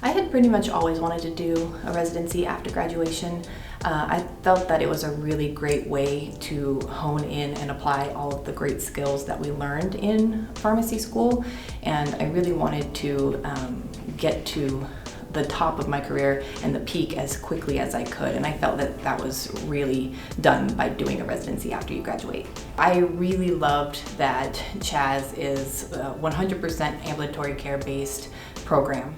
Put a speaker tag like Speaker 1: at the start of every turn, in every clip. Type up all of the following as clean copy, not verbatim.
Speaker 1: I had pretty much always wanted to do a residency after graduation. I felt that it was a really great way to hone in and apply all of the great skills that we learned in pharmacy school, and I really wanted to get to the top of my career and the peak as quickly as I could, and I felt that that was really done by doing a residency after you graduate. I really loved that CHAS is a 100% ambulatory care based program.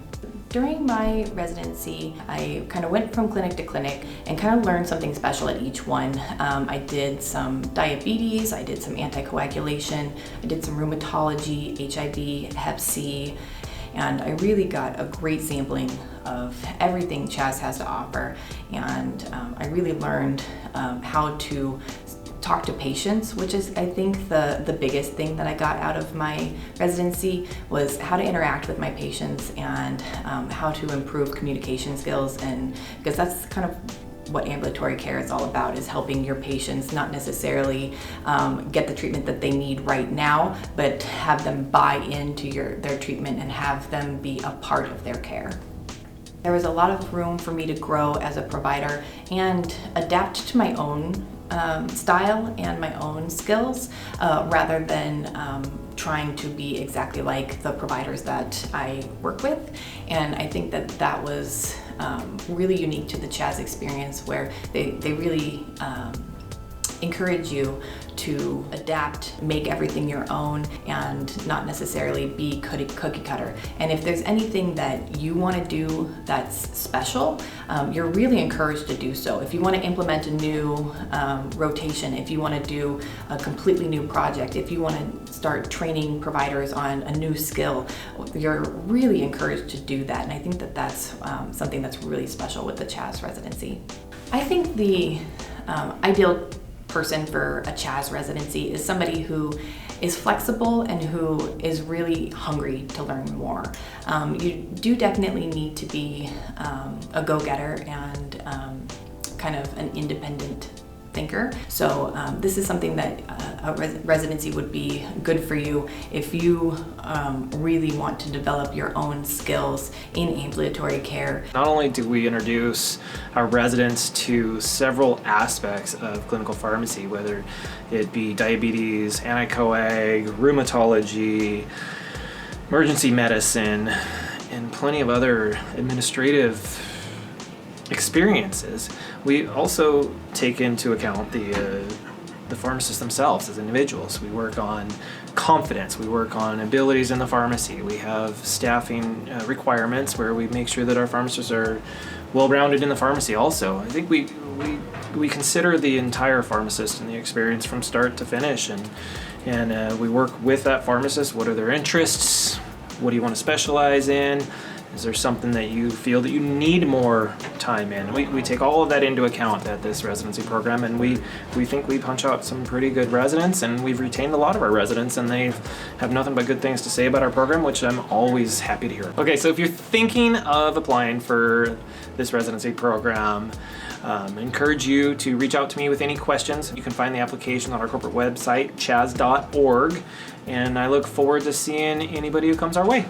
Speaker 1: During my residency, I kind of went from clinic to clinic and kind of learned something special at each one. I did some diabetes, I did some anticoagulation, I did some rheumatology, HIV, Hep C, and I really got a great sampling of everything CHAS has to offer, and I really learned how to talk to patients, which is, I think, the biggest thing that I got out of my residency was how to interact with my patients and how to improve communication skills, and because that's kind of what ambulatory care is all about, is helping your patients not necessarily get the treatment that they need right now, but have them buy into their treatment and have them be a part of their care. There was a lot of room for me to grow as a provider and adapt to my own style and my own skills rather than trying to be exactly like the providers that I work with. And I think that that was really unique to the CHAS experience, where they really encourage you to adapt, make everything your own, and not necessarily be cookie cutter. And if there's anything that you want to do that's special, you're really encouraged to do so. If you want to implement a new rotation, if you want to do a completely new project, if you want to start training providers on a new skill, you're really encouraged to do that. And I think that that's something that's really special with the CHAS residency. I think the ideal person for a CHAS residency is somebody who is flexible and who is really hungry to learn more. You do definitely need to be a go-getter and kind of an independent thinker. So this is something that a residency would be good for you if you really want to develop your own skills in ambulatory care.
Speaker 2: Not only do we introduce our residents to several aspects of clinical pharmacy, whether it be diabetes, anticoag, rheumatology, emergency medicine, and plenty of other administrative experiences, we also take into account the pharmacists themselves as individuals. We work on confidence, we work on abilities in the pharmacy, we have staffing requirements where we make sure that our pharmacists are well-rounded in the pharmacy also. I think we consider the entire pharmacist and the experience from start to finish, and we work with that pharmacist. What are their interests? What do you want to specialize in? Is there something that you feel that you need more time in? We take all of that into account at this residency program, and we think we punch out some pretty good residents, and we've retained a lot of our residents, and they have nothing but good things to say about our program, which I'm always happy to hear. Okay, so if you're thinking of applying for this residency program, I encourage you to reach out to me with any questions. You can find the application on our corporate website, chas.org, and I look forward to seeing anybody who comes our way.